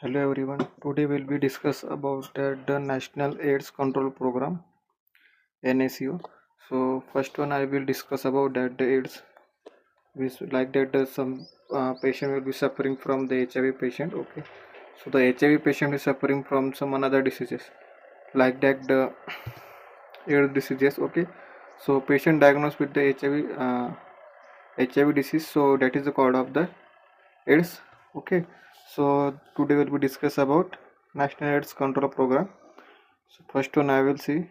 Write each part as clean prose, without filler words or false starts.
Hello everyone. Today we'll be discuss about the National AIDS Control Program (NACO). So first one I will discuss about that the AIDS. Like that some patient will be suffering from the HIV patient. Okay. So the HIV patient is suffering from some another diseases like that the AIDS diseases. Okay. So patient diagnosed with the HIV disease. So that is the cause of the AIDS. Okay. So today we'll be discuss about National AIDS Control Program. So first one I will see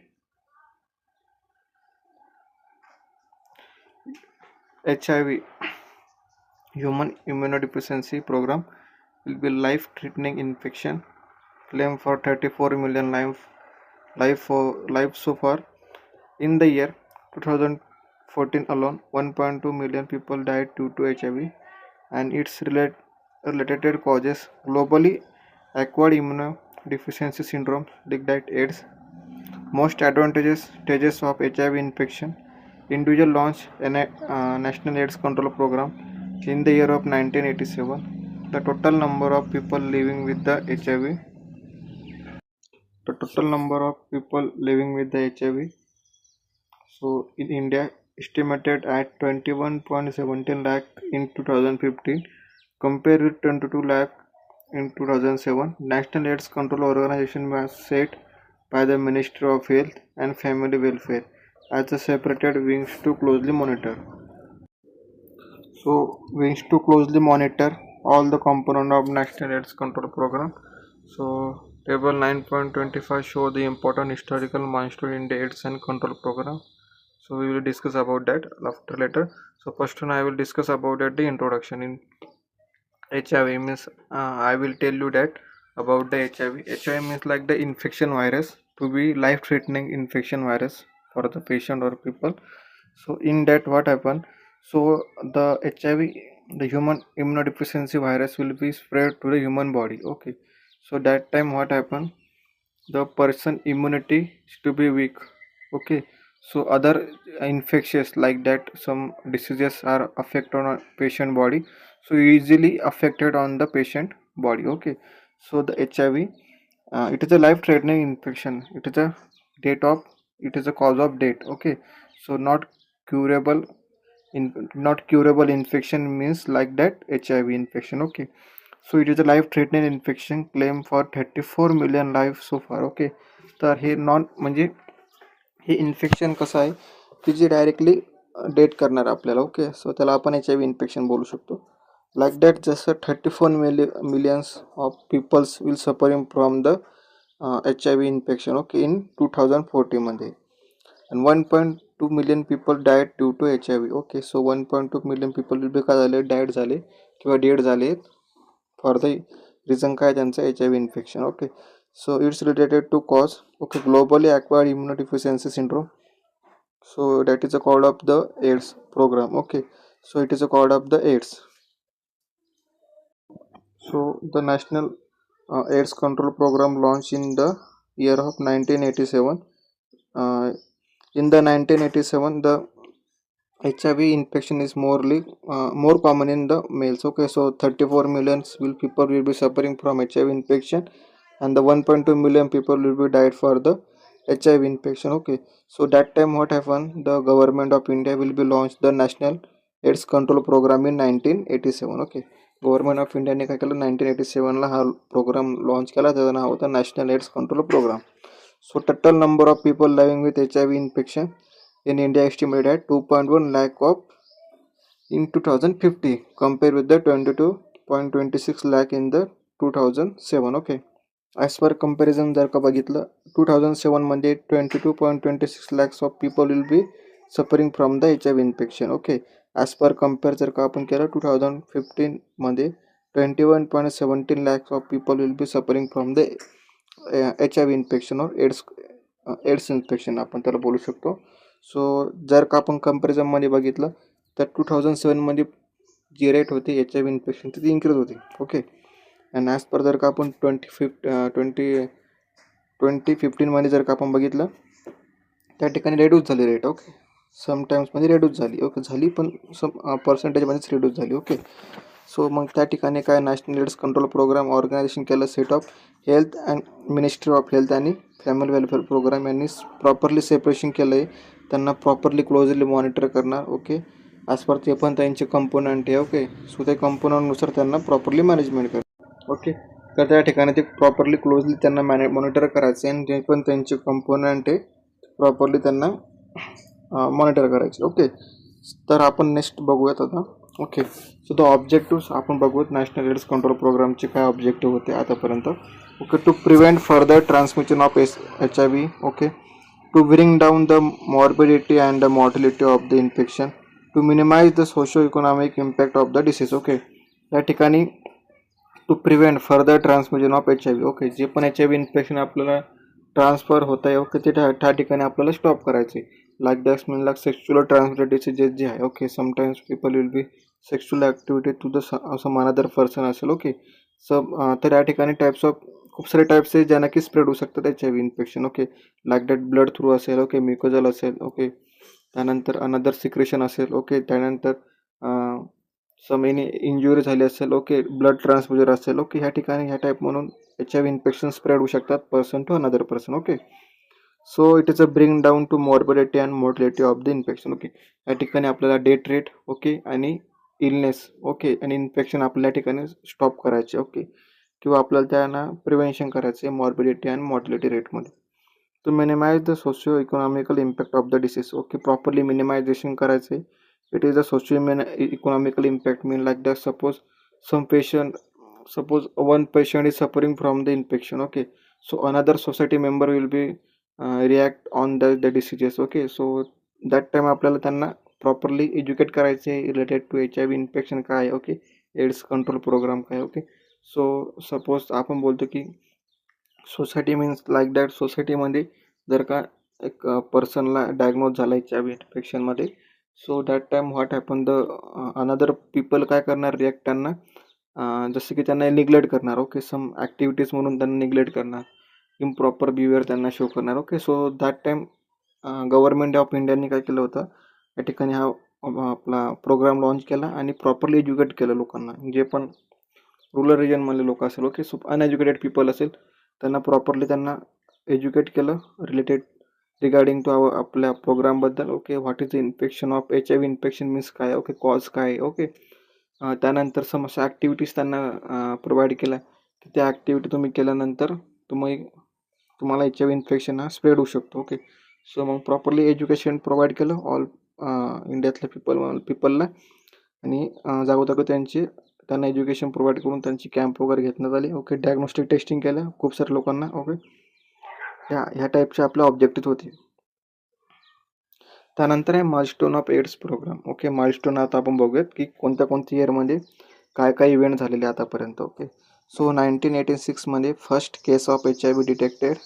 HIV Human Immunodeficiency Program will be life-threatening infection. Claim for 34 million life so far. In the year 2014 alone, 1.2 million people died due to HIV and its related causes. Globally, acquired immunodeficiency syndrome, like AIDS, most advantageous stages of HIV infection. Individual launched a National AIDS Control Program in the year of 1987. The total number of people living with the HIV. The total number of people living with the HIV. So in India, estimated at 21.17 lakh in 2015, compared with 22 lakh in 2007. National AIDS Control Organization was set by the Ministry of Health and Family Welfare as a separated wings to closely monitor. So wings to closely monitor all the component of National AIDS Control Program. So table 9.25 show the important historical milestone in the AIDS and control program. So we will discuss about that after later. So first one I will discuss about that the introduction in HIV means I will tell you that about the HIV. HIV means like the infection virus to be life-threatening infection virus for the patient or people. So in that what happen? So the HIV, the human immunodeficiency virus will be spread to the human body. Okay. So that time what happen? The person immunity is to be weak. Okay. So other infectious like that some diseases are affect on a patient body, so easily affected on the patient body. Okay. So the HIV, it is a life threatening infection. It is a date of, it is a cause of death. Okay. So curable not curable infection means like that HIV infection. Okay. So it is a life threatening infection. Claim for 34 million lives so far. Okay. तर हे non म्हणजे हे infection कसं आहे की जे directly date करणार आपल्याला. ओके. सो त्याला आपण HIV इन्फेक्शन बोलू शकतो. लाईक दॅट जसं 34 millions of peoples will suffering from the HIV infection. Okay. In 2014 मध्ये. and 1.2 million people died due to HIV. Okay. So 1.2 million people will be काय झाले डायड झाले किंवा डेड झाले फॉर द रिझन काय त्यांचं HIV infection. Okay. So it's related to cause. Okay. Globally acquired immunodeficiency syndrome. So that is a called of the AIDS program. Okay. So it is a called of the AIDS. So the National AIDS Control Program launched in the year of 1987. In the 1987, the HIV infection is more common in the males. Okay, so 34 million people will be suffering from HIV infection, and the 1.2 million people will be died for the HIV infection. Okay, so that time what happened? The government of India will be launched the National AIDS Control Program in 1987. Okay, government of इंडियाने काय केलं 1987ला हा programme launch केला. त्याचं नाव होतं national AIDS control programme. So total number of people living with HIV infection in India estimated at 2.1 lakh of in 2050 compared with the 22.26 lakh in the 2007. Okay. As per comparison जर का बघितलं 2007 मध्ये 22.26 lakhs of people will be suffering from the HIV infection. Okay. As per compare जर का आपण केलं 2015 मध्ये 21.17 lakhs of people will be suffering from the HIV infection और एड्स इन्फेक्शन आपण त्याला बोलू शकतो. सो जर का आपण कंपॅरिझनमध्ये बघितलं तर 2007मध्ये जी रेट होती HIV इन्फेक्शन ती इन्क्रीज होती. ओके. अँड ॲज पर जर का आपण 2015मध्ये जर का आपण बघितलं त्या ठिकाणी रेड्यूस झाली रेट. ओके. समटाईम्समध्ये रेड्यूस झाली. ओके झाली पण सम पर्सेंटेजमध्येच रेड्यूस झाली. ओके. सो मग त्या ठिकाणी काय national AIDS control programme organization केलं set of health and ministry of health आणि फॅमिली वेलफेअर प्रोग्राम यांनी प्रॉपरली सेपरेशन केलं आहे. त्यांना प्रॉपरली क्लोजली मॉनिटर करणार. ओके, ॲज पर ते पण त्यांचे कंपोनंट आहे. ओके, सो त्या कंपोनंटनुसार त्यांना प्रॉपरली मॅनेजमेंट करणार. ओके, तर त्या ठिकाणी ते प्रॉपरली क्लोजली त्यांना मॉनिटर करायचे आणि जे पण त्यांचे कंपोनंट आहे प्रॉपरली त्यांना मॉनिटर करायचे. ओके, तर आपण नेक्स्ट बघूयात आता. ओके, सो द ऑब्जेक्टिव्स आपण बघूयात नॅशनल एड्स कंट्रोल प्रोग्रामचे काय ऑब्जेक्टिव्ह होते आतापर्यंत. Okay, to prevent further transmission of HIV. Okay, to bring down the morbidity and the mortality of the infection, to minimise the socio economic impact of the disease. Okay, या ठिकाणी to prevent further transmission of HIV. Okay, जे पण HIV infection आपल्याला transfer होत आहे okay ते त्या ठिकाणी आपल्याला स्टॉप करायचे. Like that's mean like sexual transmitted diseases जे आहे. Okay, sometimes people will be sexual activity to the some another person असेल. ओके, तर या ठिकाणी टाईप्स ऑफ खूप सारे टाईप्स आहे ज्यांना की स्प्रेड होऊ शकतात HIV infection. Okay, like that blood through असेल. ओके, म्युकोजल असेल. ओके, त्यानंतर अनदर सिक्रेशन असेल. ओके, त्यानंतर सम एनी इंजुरी झाली असेल. ओके, ब्लड ट्रान्सफ्युजन असेल. ओके, ह्या ठिकाणी ह्या टाईप म्हणून HIV इन्फेक्शन स्प्रेड होऊ शकतात person to another person. Okay, so it is a bring down to morbidity and mortality of the infection. Okay, या ठिकाणी आपल्याला डेथ रेट ओके आणि इलनेस ओके आणि इन्फेक्शन आपल्या ठिकाणी स्टॉप करायचे. ओके, किंवा आपल्याला त्यांना प्रिव्हेन्शन करायचे मॉर्बिडिटी अँड मॉर्टिलिटी रेटमध्ये. To minimise the socio economical impact of the disease. Okay, properly minimisation करायचे. It is a socio-economical impact mean like that suppose one patient is suffering from the infection. Okay, so another society member will be react on the diseases. Okay, so that time आपल्याला त्यांना properly educate करायचे related to HIV infection काय आहे. Okay, AIDS control programme काय. Okay, so suppose आपण बोलतो की society means like that सोसायटीमध्ये जर का एक पर्सनला डायग्नोज झाला HIV इन्फेक्शनमध्ये, so that time what happen the another people काय करणार रिॲक्ट त्यांना जसं की त्यांना निग्लेक्ट करणार. ओके, सम ॲक्टिव्हिटीज म्हणून त्यांना निग्लेक्ट करणार, इम्प्रॉपर बिहेवियर त्यांना शो करणार. Okay, so that time government of इंडियाने काय केलं होतं या ठिकाणी हा आपला प्रोग्राम लॉन्च केला आणि प्रॉपरली एज्युकेट केलं लोकांना, जे पण रुरल रिजनमधले लोक असेल. ओके, सो अनएज्युकेटेड पीपल असेल त्यांना प्रॉपरली त्यांना एज्युकेट केलं रिलेटेड रिगार्डिंग टू आपल्या प्रोग्रामबद्दल. Okay, what is the infection of HIV infection means काय. ओके, कॉज काय. ओके, त्यानंतर समस्या ॲक्टिव्हिटीज त्यांना प्रोव्हाइड केल्या की त्या ॲक्टिव्हिटी तुम्ही केल्यानंतर तुम्हाला HIV इन्फेक्शन हा स्प्रेड होऊ शकतो. ओके, सो मग प्रॉपरली एज्युकेशन प्रोव्हाइड केलं ऑल इंडियातल्या पीपलला आणि जागोजागी त्यांना एज्युकेशन प्रोव्हाइड करून त्यांची कॅम्प वगैरे घेण्यात आली. ओके, डायग्नोस्टिक टेस्टिंग केलं खूप साऱ्या लोकांना. ओके, ह्या टाईपचे आपले ऑब्जेक्टिव्ह होते. त्यानंतर आहे milestone of AIDS programme. Okay, milestone आता आपण बघूयात की कोणत्या इयरमध्ये काय काय इव्हेंट झालेले आतापर्यंत. ओके, सो 1986मध्ये first case of HIV detected,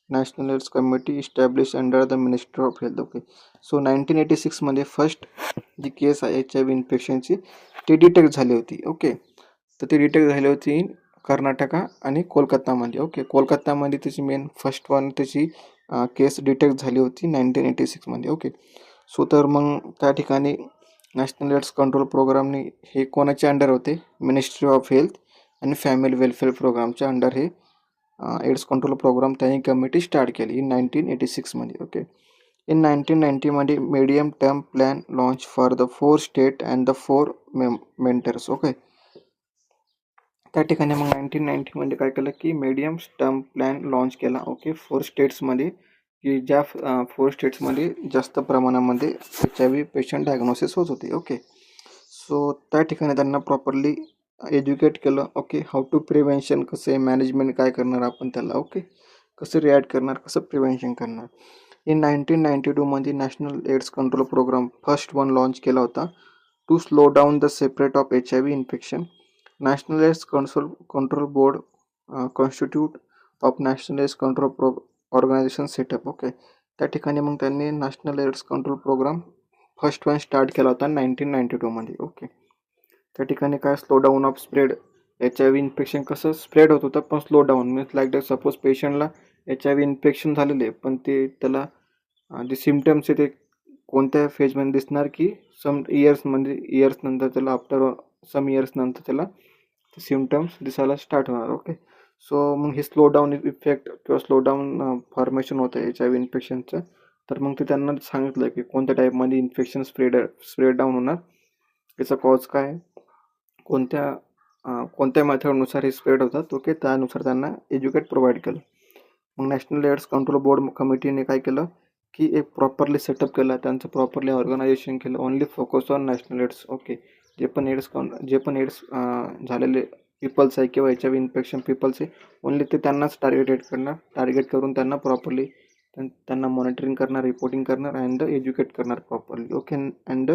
national AIDS committee establish under the ministry of health. Okay, so 1986मध्ये फर्स्ट जी केस आहे HIV इन्फेक्शनची ती डिटेक्ट झाली होती. ओके, तर ती डिटेक्ट झाली होती कर्नाटका आणि कोलकातामध्ये. ओके, कोलकातामध्ये त्याची मेन फर्स्ट वन त्याची केस डिटेक्ट झाली होती 1986मध्ये. ओके, सो तर मग त्या ठिकाणी नॅशनल एड्स कंट्रोल प्रोग्रामने हे कोणाच्या अंडर होते, मिनिस्ट्री ऑफ हेल्थ आणि फॅमिली वेलफेअर प्रोग्रामच्या अंडर हे एड्स कंट्रोल प्रोग्राम त्यांनी कमिटी स्टार्ट केली इन 1986मध्ये. ओके, इन 1990मध्ये medium term plan launch for the 4 state and the 4 mentors. Okay, त्या ठिकाणी मग 1990मध्ये काय केलं की मीडियम टर्म प्लॅन लॉन्च केला. ओके, 4 स्टेट्समध्ये की ज्या 4 स्टेट्समध्ये जास्त प्रमाणामध्ये HIV पेशंट डायग्नोसिस होत होते. ओके, सो त्या ठिकाणी त्यांना प्रॉपरली एज्युकेट केलं. ओके, हाऊ टू प्रिव्हेन्शन कसं आहे, मॅनेजमेंट काय करणार आपण त्याला. ओके, कसं रिॲक्ट करणार, कसं प्रिव्हेन्शन करणार. इन 1992मध्ये national AIDS control programme first one launch केला होता to slow down the separate of HIV infection. National AIDS control board constitute of national AIDS control organisation setup. Okay, त्या ठिकाणी मग त्यांनी national AIDS control programme first one start केला होता 1992मध्ये. Okay, त्या ठिकाणी काय slow down of spread, HIV infection कसं स्प्रेड होत होतं पण slow down means like that suppose पेशंटला HIV इन्फेक्शन झालेले पण ते त्याला जे सिम्टम्स आहे ते कोणत्या फेजमध्ये दिसणार की सम इयर्स नंतर त्याला आफ्टर सम इयर्स नंतर त्याला सिम्टम्स दिसायला स्टार्ट होणार. ओके, सो मग हे स्लो डाऊन इफेक्ट किंवा स्लो डाऊन फॉर्मेशन होतं HIV इन्फेक्शनचं. तर मग ते त्यांना सांगितलं की कोणत्या टाईपमध्ये इन्फेक्शन स्प्रेड डाऊन होणार, याचा कॉज काय, कोणत्या मेथडनुसार हे स्प्रेड होतात. ओके, त्यानुसार त्यांना एज्युकेट प्रोव्हाइड केलं. मग नॅशनल एड्स कंट्रोल बोर्ड कमिटीने काय केलं की एक प्रॉपरली सेटअप केलं, त्यांचं प्रॉपरली ऑर्गनायझेशन केलं. Only focus on national AIDS. Okay, जे पण एड्स झालेले पीपल्स आहे किंवा HIV इन्फेक्शन पीपल्स आहे, ओनली ते त्यांनाच टार्गेट करून त्यांना प्रॉपरली त्यांना मॉनिटरिंग करणार, रिपोर्टिंग करणार अँड एज्युकेट करणार properly. Okay, and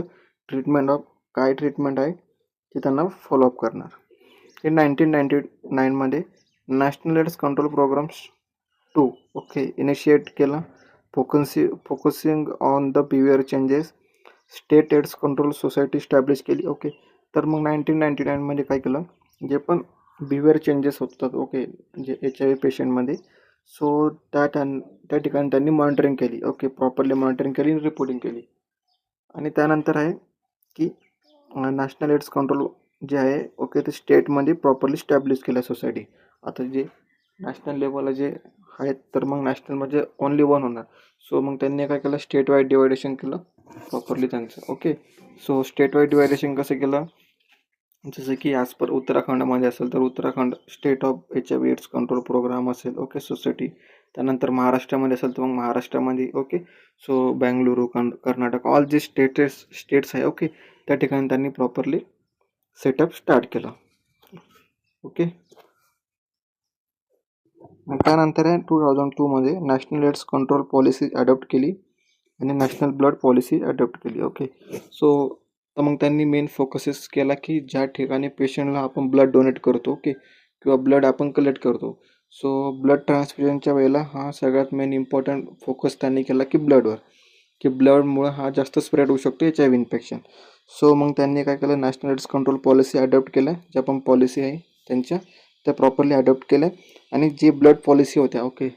treatment of काय ट्रीटमेंट आहे ते त्यांना फॉलोअप करणार. इन 1999मध्ये national AIDS control programmes 2 okay initiate केला, focusing on the behaviour changes. State AIDS control society establish केली. ओके, तर मग 1999मध्ये काय केलं, जे पण बिहेवियर चेंजेस होतात ओके जे HIV पेशंटमध्ये, सो त्या ठिकाणी त्यांनी मॉनिटरिंग केली. ओके, प्रॉपरली मॉनिटरिंग केली, रिपोर्टिंग केली. आणि त्यानंतर आहे की नॅशनल एड्स कंट्रोल जे आहे ओके ते स्टेटमध्ये प्रॉपरली स्टॅब्लिश केलं सोसायटी. आता जे नॅशनल लेवलला जे आहेत तर मग नॅशनल म्हणजे ओनली वन होणार. सो मग त्यांनी काय केलं, स्टेट वाईड डिवायडेशन केलं प्रॉपरली त्यांचं. ओके, सो स्टेट वाईड डिवायडेशन कसं केलं, जसं की ॲज पर उत्तराखंडमध्ये असेल तर Uttarakhand state of HIV AIDS control programme असेल. Okay, society. त्यानंतर महाराष्ट्रामध्ये असेल तर मग महाराष्ट्रामध्ये. Okay, so Bengaluru, Karnataka, all जे स्टेट्स आहे ओके त्या ठिकाणी त्यांनी प्रॉपरली सेटअप स्टार्ट केला. ओके, मग त्यानंतर आहे 2002मध्ये national AIDS control policy adopt केली आणि नॅशनल ब्लड पॉलिसी अडॉप्ट केली. ओके, सो तर मग त्यांनी मेन फोकसेस केला की ज्या ठिकाणी पेशंटला आपण ब्लड डोनेट करतो ओके किंवा ब्लड आपण कलेक्ट करतो, सो ब्लड ट्रान्सफ्युजनच्या वेळेला हा सगळ्यात मेन इम्पॉर्टंट फोकस त्यांनी केला की ब्लडवर, की ब्लडमुळं हा जास्त स्प्रेड होऊ शकतो HIV इन्फेक्शन. सो मग त्यांनी काय केलं, national AIDS control policy adopt केल्या. ज्या पण पॉलिसी आहे त्यांच्या त्या प्रॉपरली अडॉप्ट केल्या. आणि जे ब्लड पॉलिसी होत्या ओके,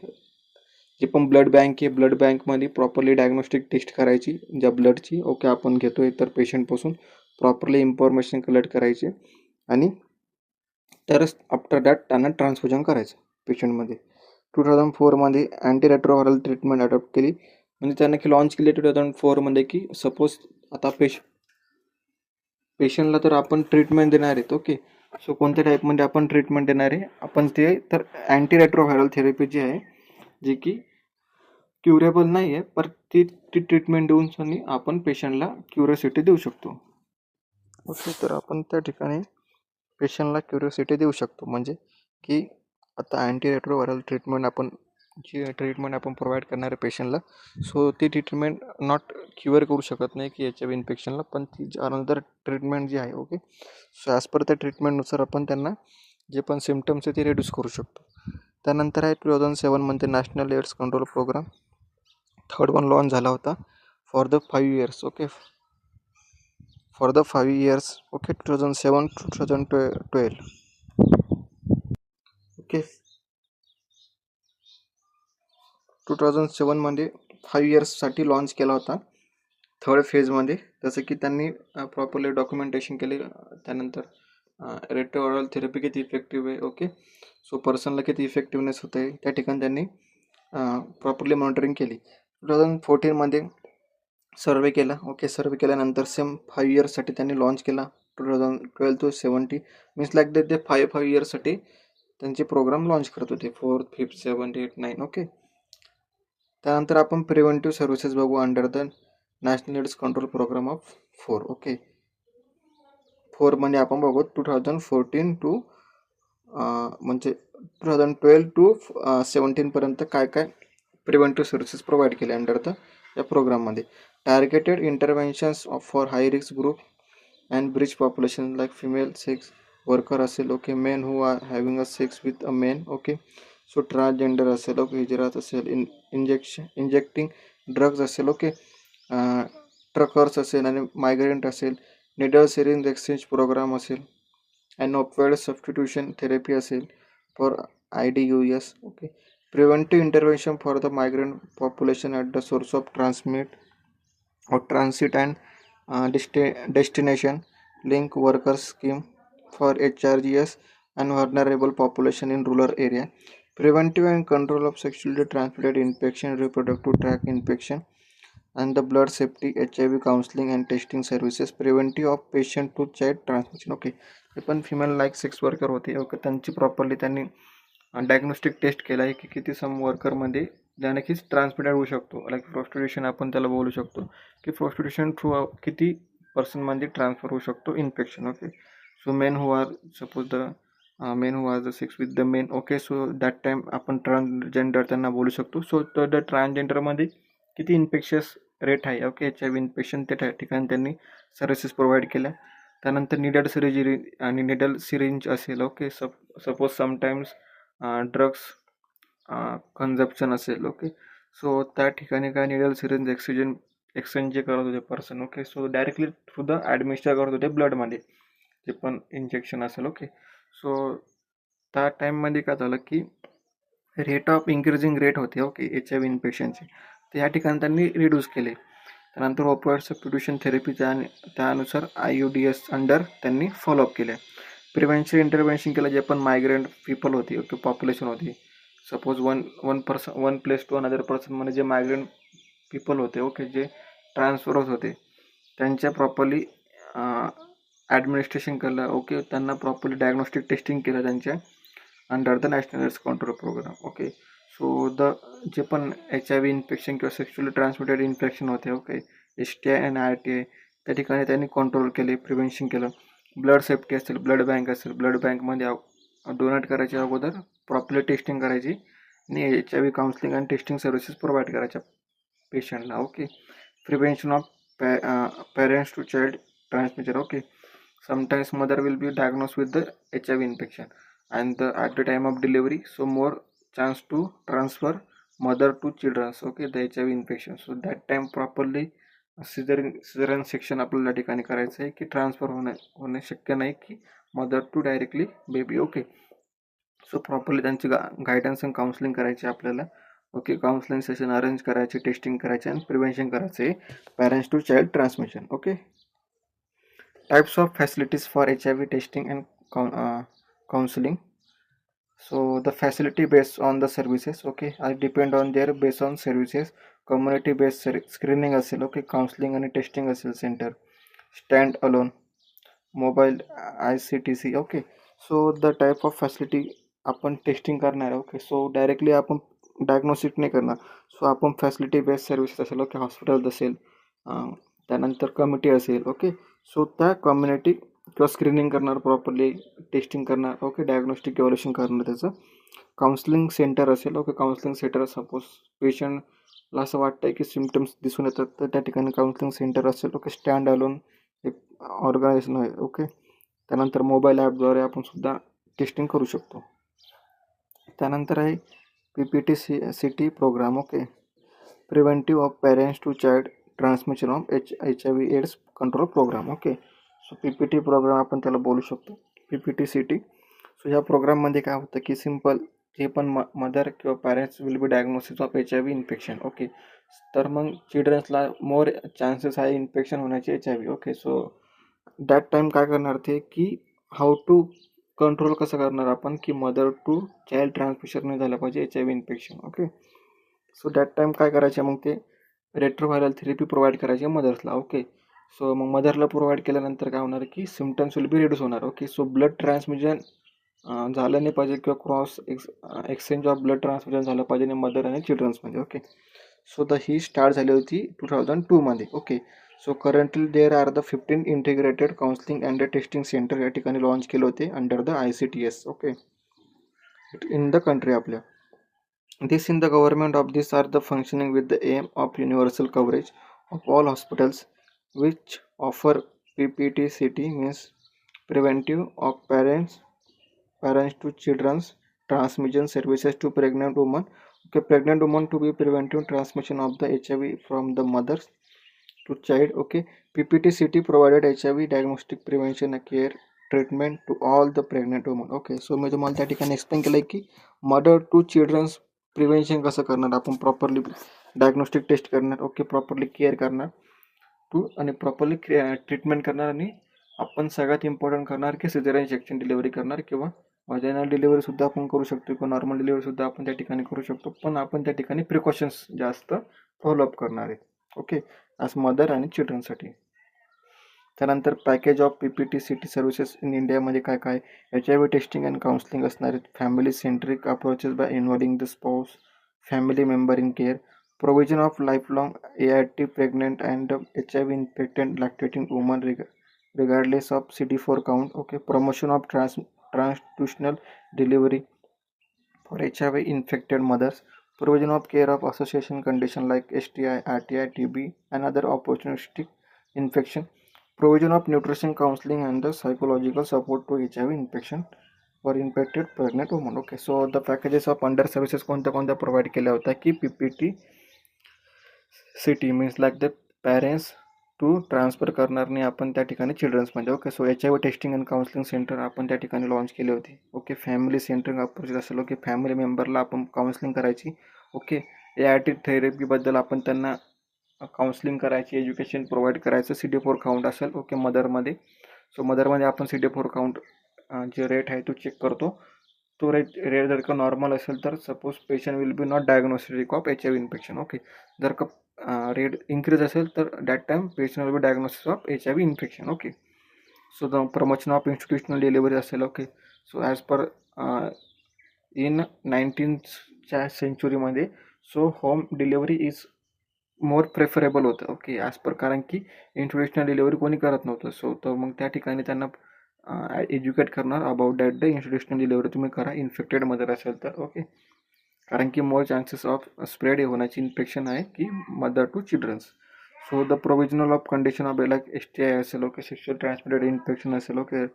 जे पण ब्लड बँक आहे, ब्लड बँकमध्ये प्रॉपरली डायग्नोस्टिक टेस्ट करायची ज्या ब्लडची ओके आपण घेतोय तर पेशंटपासून प्रॉपरली इन्फॉर्मेशन कलेक्ट करायची आणि तरच आफ्टर दॅट त्यांना ट्रान्सफ्युजन करायचं पेशंटमध्ये. 2004मध्ये अँटी रेट्रोव्हायरल ट्रीटमेंट अडॉप्ट केली. म्हणजे त्यांना की लॉन्च केली 2004मध्ये की सपोज आता पेशंटला तर आपण ट्रीटमेंट देणार आहेत ओके, सो कोणत्या टाईपमध्ये आपण ट्रीटमेंट देणार आहे आपण ते तर अँटी रेट्रोव्हायरल थेरपी जी आहे जी की क्युरेबल नाही आहे पर ती ट्रीटमेंट देऊन आपण पेशंटला क्युरिओसिटी देऊ शकतो. ओके, तर आपण त्या ठिकाणी पेशंटला क्युरिओसिटी देऊ शकतो. म्हणजे की आता अँटी रेट्रोव्हायरल ट्रीटमेंट आपण प्रोव्हाइड करणार आहे पेशंटला, सो ती ट्रीटमेंट नॉट क्युअर करू शकत नाही की HIV इन्फेक्शनला, पण ती अनदर ट्रीटमेंट जी आहे ओके, सो ॲज पर त्या ट्रीटमेंटनुसार आपण त्यांना जे पण सिम्टम्स आहे ते रिड्यूस करू शकतो. त्यानंतर आहे 2007मध्ये national AIDS control programme third one launch झाला होता for the 5 years okay, for the 5 years okay 2007 to 2012. Okay, 2007मध्ये 5 इयर्ससाठी लॉन्च केला होता थर्ड फेजमध्ये. जसं की त्यांनी प्रॉपरली डॉक्युमेंटेशन केले. त्यानंतर रेट्रोव्हायरल थेरपी किती इफेक्टिव्ह आहे ओके, सो पर्सनला किती इफेक्टिव्हनेस होते आहे त्या ठिकाणी त्यांनी प्रॉपरली मॉनिटरिंग केली. 2014मध्ये सर्वे केला ओके, सर्वे केल्यानंतर सेम 5 इयर्ससाठी त्यांनी लॉन्च केला. 2012 to 2017 मीन्स लाईक दॅट ते 5 इयर्ससाठी त्यांचे प्रोग्राम लॉन्च करत होते, 4th 5th 7th 8th 9 okay. त्यानंतर आपण प्रिव्हेंटिव्ह सर्व्हिसेस बघू under the national AIDS control programme of 4 okay. 4मध्ये आपण बघू 2014 to म्हणजे 2012 to 17पर्यंत काय प्रिव्हेंटिव्ह सर्व्हिसेस प्रोव्हाइड केले अंडर द या प्रोग्राममध्ये. Targeted interventions for high risk group and bridge population like female sex worker असेल okay, men who are having a sex with a men okay, so transgender असेल okay, हिजरात असेल, injecting drugs असेल okay, truckers असेल आणि migrant असेल, needle syringe exchange programme असेल, and ऑपवेड substitution therapy असेल for IDUS okay. Preventive intervention for the migrant population at the source of transit and destination, link worker scheme for HRGS and vulnerable population in rural area, preventive and control of sexually transmitted infection, reproductive tract infection, and the blood safety, HIV counseling and testing services, preventive of patient to child transmission. Okay, हे पण female like sex worker होते. Okay, त्यांची properly त्यांनी diagnostic taste केला आहे की किती सम वर्करमध्ये नक्कीच ट्रान्समिटेड होऊ शकतो. लाईक प्रोस्टिट्यूशन आपण त्याला बोलू शकतो की प्रोस्टिट्यूशन थ्रू किती पर्सनमध्ये ट्रान्सफर होऊ शकतो infection. Okay, so main who R suppose the main who R the sex with the main. Okay, so that time आपण ट्रान्सजेंडर त्यांना बोलू शकतो. सो द ट्रान्सजेंडरमध्ये किती इन्फेक्शियस रेट आहे. ओके, HIV इन्फेक्शन त्या ठिकाणी त्यांनी सर्व्हिसेस प्रोव्हाइड केल्या. त्यानंतर निडल सर्जरी आणि निडल सिरिंज असेल. ओके, सपोज समटाईम्स ड्रग्स कन्झप्शन असेल. ओके, सो त्या ठिकाणी काय निडल सिरिंज एक्सचेंज जे करत होते person. Okay, so directly through the administer करत होते ब्लडमध्ये जे पण इंजेक्शन असेल. ओके, सो त्या टाईममध्ये काय झालं की रेट ऑफ इन्क्रीजिंग रेट होते. ओके, HIV इन्फेक्शनचे तर या ठिकाणी त्यांनी रिड्यूस केले. त्यानंतर ऑपरेट सबस्टिट्यूशन थेरपीच्या त्यानुसार IUDs अंडर त्यांनी फॉलोअप केल्या. प्रिव्हेन्शन इंटरव्हेन्शन केलं जे पण मायग्रेंट पीपल होती. ओके, पॉप्युलेशन होती. Suppose one place to another person म्हणजे जे मायग्रेंट पीपल होते. ओके, जे ट्रान्सफर होत होते त्यांच्या प्रॉपरली ॲडमिनिस्ट्रेशन केलं. ओके, त्यांना प्रॉपरली डायग्नोस्टिक टेस्टिंग केलं त्यांच्या under the national AIDS control programme. Okay, so जे पण HIV इन्फेक्शन किंवा सेक्शुअली ट्रान्समिटेड इन्फेक्शन होते. ओके, STI आणि RTI त्या ठिकाणी त्यांनी कंट्रोल केले, प्रिव्हेन्शन केलं. ब्लड सेफ्टी असेल, ब्लड बँक असेल, ब्लड बँकमध्ये डोनेट करायच्या अगोदर प्रॉपरली टेस्टिंग करायची आणि HIV काउन्सिलिंग आणि टेस्टिंग सर्व्हिसेस प्रोव्हाइड करायच्या पेशंटला. Okay, prevention of parents to child transmission. Okay, sometimes mother will be diagnosed with the HIV infection and at the time of delivery, so more chance to transfer mother to children. Okay, the HIV infection, so that time properly caesarean section आपल्याला ठिकाणी करायचं आहे की transfer होणे शक्य नाही की mother to directly baby. Okay, so properly त्यांची गायडन्स अँड काउन्सिलिंग करायची आपल्याला. ओके, काउन्सिलिंग सेशन अरेंज करायचे, टेस्टिंग करायचे आणि प्रिव्हेन्शन करायचं आहे parents to child transmission. Okay, types of facilities for HIV testing and counseling. So the facility based on the services. Okay, I depend on their based on services. Community based screening असेल. Okay, counselling आणि testing असेल centre. Stand alone, mobile ICTC. Okay, so the type of facility आपण testing करणार आहे. Okay, so directly आपण diagnosis नाही करणार. So आपण फॅसिलिटी बेस्ड सर्व्हिसेस असेल. ओके, हॉस्पिटल असेल, त्यानंतर कमिटी असेल. ओके, सो त्या कम्युनिटी किंवा स्क्रीनिंग करणार, प्रॉपरली टेस्टिंग करणार. ओके, डायग्नोस्टिक इव्हॅल्युएशन करणार त्याचं. काउन्सिलिंग सेंटर असेल. ओके, काउन्सिलिंग सेंटर सपोज पेशंटला असं वाटतं की सिम्टम्स दिसून येतात तर त्या ठिकाणी काउन्सिलिंग सेंटर असेल. ओके, स्टँड अलोन एक ऑर्गनायझेशन आहे. ओके, त्यानंतर मोबाईल ॲपद्वारे आपण सुद्धा टेस्टिंग करू शकतो. त्यानंतर आहे PPT-CT programme. Okay, preventive of parents to child transmission of HIV AIDS control programme. Okay, so PPT programme आपण त्याला बोलू शकतो, PPT-CT. सो ह्या प्रोग्राममध्ये काय होतं की सिम्पल जे पण मदर किंवा parents will be diagnosis of HIV infection. Okay, तर मग चिल्ड्रन्सला मोर चान्सेस आहे इन्फेक्शन होण्याचे HIV. Okay, so that time काय करणार ते की हाऊ टू कंट्रोल कसं करणार आपण की मदर टू चाइल्ड ट्रान्समिशन नाही झालं पाहिजे HIV infection. Okay, so that time काय करायचे मग ते रेट्रोव्हायरल थेरपी प्रोव्हाइड करायचे मदर्सला. ओके, सो मग मदरला प्रोव्हाइड केल्यानंतर काय होणार की सिम्टम्स विल बी रिड्यूस होणार. ओके, सो ब्लड ट्रान्समिशन झालं नाही पाहिजे किंवा cross exchange of blood transmission झालं पाहिजे नाही मदर आणि चिल्ड्रन्समध्ये. ओके, सो ही स्टार्ट झाली होती 2002 मध्ये. Okay, so currently there are the 15 integrated counselling and testing centre या ठिकाणी लॉन्च केले होते under the ICTS. Okay, in the country आपल्या. This in the government of these are the functioning with the aim of universal coverage of all hospitals which offer PPT-CT, means preventive of parents to children's transmission services to pregnant women. Okay, pregnant women to be preventive transmission of the HIV from the mothers to child. Okay, PPT-CT provided HIV diagnostic prevention care treatment to all the pregnant women. Okay, so मी तुम्हाला त्या ठिकाणी explain केलं की mother to children's prevention कसं करणार आपण, properly diagnostic taste करणार. Okay, properly care करणार टू आणि प्रॉपरली ट्रीटमेंट करणार आणि आपण सगळ्यात इम्पॉर्टंट करणार की सिझेरियन सेक्शन डिलिव्हरी करणार किंवा व्हाजायनल डिलिव्हरी सुद्धा आपण करू शकतो किंवा नॉर्मल डिलिव्हरी सुद्धा आपण त्या ठिकाणी करू शकतो, पण आपण त्या ठिकाणी प्रिकॉशन्स जास्त फॉलोअप करणार आहे. ओके, आज मदर आणि चिल्ड्रनसाठी. त्यानंतर package of PPT CT services in इंडियामध्ये काय काय, HIV टेस्टिंग अँड काउन्सिलिंग असणार आहेत, family centric approaches by involving the spouse, family member in care, provision of lifelong ART pregnant and HIV infected lactating woman regardless of CD4 count. Okay, promotion of transfusional delivery for HIV infected mothers, provision of care of association condition like STI, RTI, TB and other opportunistic infection, provision of nutrition counseling and the psychological support to HIV infection for infected pregnant women. Okay, so the packages of under services कोणत्या provide केल्या होत्या की PPT CT means like the parents to transfer करणारने आपण त्या ठिकाणी चिल्ड्रन्समध्ये. Okay, so HIV testing and counselling centre आपण त्या ठिकाणी लॉन्च केले होते. ओके, फॅमिली सेंटरिंग अप्रोच असेल. ओके, फॅमिली मेंबरला आपण काउन्सिलिंग करायची. ओके, ART थेरपीबद्दल आपण त्यांना काउन्सिलिंग करायची, एज्युकेशन प्रोव्हाइड करायचं. CD4 काउंट असेल. ओके, मदरमध्ये. सो मदरमध्ये आपण CD4 काउंट जे रेट आहे तो चेक करतो. तो रेट जर का नॉर्मल असेल तर suppose patient will be not diagnostic of HIV infection. Okay, जर का रेट इंक्रीज असेल तर that time patient will be diagnosis of HIV infection. Okay, so the promotion of institutional delivery असेल. Okay, so as per in 19th सेंचुरीमध्ये so home delivery is more preferable होतं. Okay, as per कारण की institutional delivery कोणी करत नव्हतं. So तर मग त्या ठिकाणी त्यांना एज्युकेट करणार about that the institutional delivery तुम्ही करा इन्फेक्टेड मदर असेल तर. ओके, कारण की मोर चान्सेस ऑफ स्प्रेड होण्याची इन्फेक्शन आहे की mother to childrens. So the provisional of condition of like STI असेल. ओके, सेक्शुअल ट्रान्समिटेड इन्फेक्शन असेल. ओके,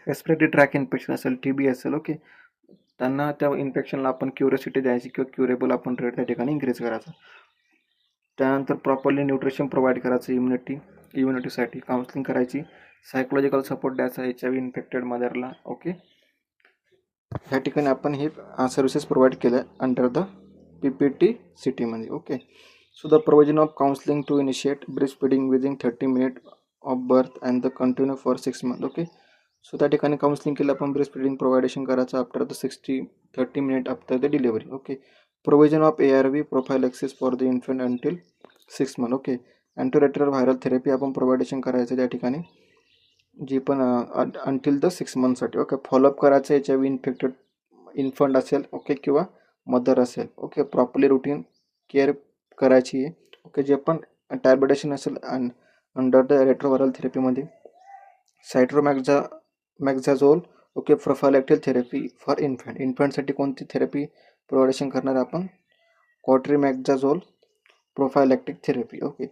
रेस्पिरेटरी ट्रॅक इन्फेक्शन असेल, TB असेल. ओके, त्यांना त्या इन्फेक्शनला आपण क्युरियोसिटी द्यायची किंवा क्युरेबल आपण रेट त्या ठिकाणी इन्क्रीज करायचा. त्यानंतर प्रॉपरली न्यूट्रिशन प्रोव्हाइड करायचं, इम्युनिटीसाठी काउन्सिलिंग करायची, सायकोलॉजिकल सपोर्ट द्यायचा HIV इन्फेक्टेड मदरला. ओके, ह्या ठिकाणी आपण हे सर्व्हिसेस प्रोव्हाइड केल्या अंडर द PPT CT मध्ये. Okay, so the provision of counselling to initiate breast feeding within 30 minute of birth and the continue for 6 month. Okay, so त्या ठिकाणी काउन्सिलिंग केलं आपण ब्रेस्ट फिडिंग प्रोव्हायडेशन करायचं after the 30 minute after the delivery. Okay, provision of ARV प्रोफायलॅक्सिस for the infant until 6 month. Okay, antiretroviral viral therapy आपण प्रोव्हायडेशन करायचं त्या ठिकाणी जी पण अंटिल द 6 मंथसाठी. ओके, फॉलोअप करायचं HIV इन्फेक्टेड इन्फंट असेल. ओके, किंवा मदर असेल. ओके, प्रॉपरली रुटीन केअर करायची आहे. ओके, जे पण टॅब्लेटेशन असेल अंडर द रेट्रोव्हायरल थेरपीमध्ये सायट्रोमॅक्झाझोल. ओके, प्रोफायलॅक्टिक थेरपी फॉर इन्फंटसाठी कोणती थेरपी प्रोव्हायडेशन करणार आपण, cotrimoxazole prophylactic therapy. Okay,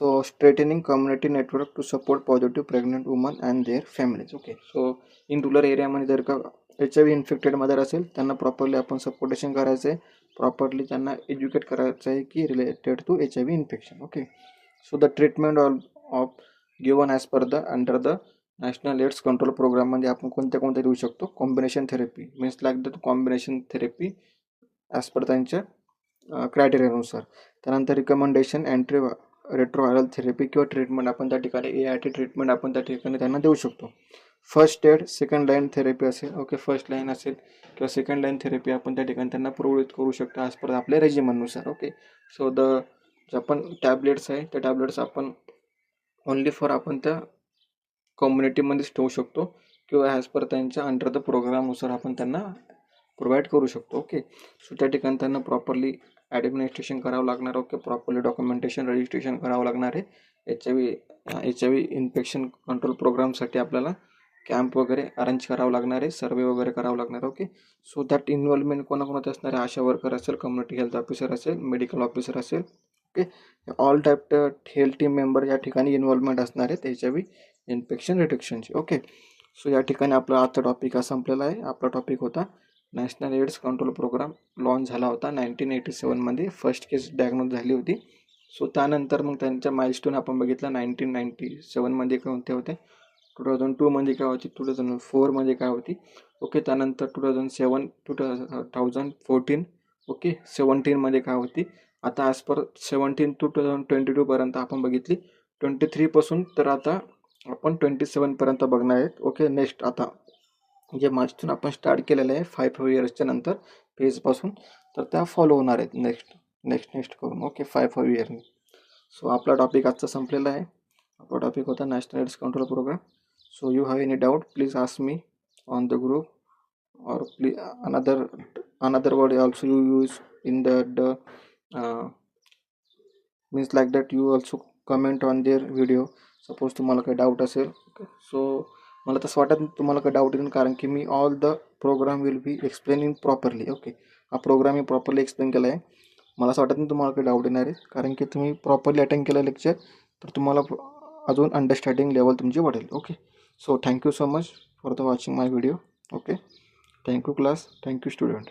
so strengthening community network to support positive pregnant woman and their families. Okay, so in rural एरियामध्ये जर का HIV इन्फेक्टेड मदर असेल त्यांना प्रॉपरली आपण सपोर्टेशन करायचं आहे, प्रॉपरली त्यांना एज्युकेट करायचं आहे की related to HIV infection. Okay, so the treatment of given as per the under the national AIDS control प्रोग्राममध्ये आपण कोणत्या देऊ शकतो, combination therapy means like the combination therapy as per त्यांच्या क्रायटेरियानुसार. त्यानंतर रिकमेंडेशन रेट्रोव्हायरल थेरपी किंवा ट्रीटमेंट आपण त्या ठिकाणी ART ट्रीटमेंट आपण त्या ठिकाणी त्यांना देऊ शकतो. First Ed second line therapy असेल. ओके, फर्स्ट लाईन असेल किंवा सेकंड लाईन थेरपी आपण त्या ठिकाणी त्यांना प्रोव्हाइड करू शकतो ॲज पर आपल्या रेजिमनुसार. ओके, सो जे आपण टॅबलेट्स आहे त्या टॅबलेट्स आपण ओनली फॉर आपण त्या कम्युनिटीमध्येच ठेवू शकतो किंवा ॲज पर त्यांच्या अंडर द प्रोग्रामनुसार आपण त्यांना प्रोव्हाइड करू शकतो. ओके, सो त्या ठिकाणी त्यांना प्रॉपरली ॲडमिनिस्ट्रेशन करावं लागणार. ओके, प्रॉपरली डॉक्युमेंटेशन रजिस्ट्रेशन करावं लागणार आहे. HIV इन्फेक्शन कंट्रोल प्रोग्रामसाठी आपल्याला कॅम्प वगैरे अरेंज करावं लागणार आहे, सर्वे वगैरे करावं लागणार. ओके, सो दॅट इन्व्हॉल्वमेंट कोणाकोणात असणार आहे, आशा वर्कर असेल, कम्युनिटी हेल्थ ऑफिसर असेल, मेडिकल ऑफिसर असेल. Okay, all type health team member या ठिकाणी इन्व्हॉल्वमेंट असणार आहेत HIV इन्फेक्शन रिडक्शनची. ओके, सो या ठिकाणी आपला आजचा टॉपिक हा संपलेला आहे. आपला टॉपिक होता national AIDS control programme launch झाला होता 1987मध्ये, फर्स्ट केस डायग्नोज झाली होती. सो त्यानंतर मग त्यांच्या माइलस्टोन आपण बघितला 1997मध्ये कोणते होते, 2002मध्ये काय होती, 2004मध्ये काय होती. ओके, त्यानंतर 2014. ओके, 17मध्ये काय होती. आता ॲज पर 17 to 2022 पर्यंत आपण बघितली. 23 पासून तर आता आपण 27 पर्यंत बघणार आहेत. ओके, नेक्स्ट आता जे मार्चतून आपण स्टार्ट केलेलं आहे 5 इयर्सच्या नंतर फेजपासून, तर त्या फॉलो होणार आहेत नेक्स्ट करून. ओके, 5 इयरनी. सो आपला टॉपिक आजचा संपलेला आहे. आपला टॉपिक होता national AIDS control programme. So you have any doubt please ask me on the group, or please another word also you use in the means like that you also comment on their video. Suppose तुम्हाला काही doubt असेल. So मला तसं वाटत नाही तुम्हाला काही doubt येईल, कारण की मी all the programme will be explaining properly. Okay, हा प्रोग्राम मी प्रॉपरली एक्सप्लेन केला आहे. मला असं वाटत नाही तुम्हाला काही डाऊट येणार आहे, कारण की तुम्ही प्रॉपरली अटेंड केलं लेक्चर, तर तुम्हाला अजून अंडरस्टँडिंग लेवल तुमची वाढेल. Okay, so thank you so much for the watching my video. Okay, thank you class, thank you student.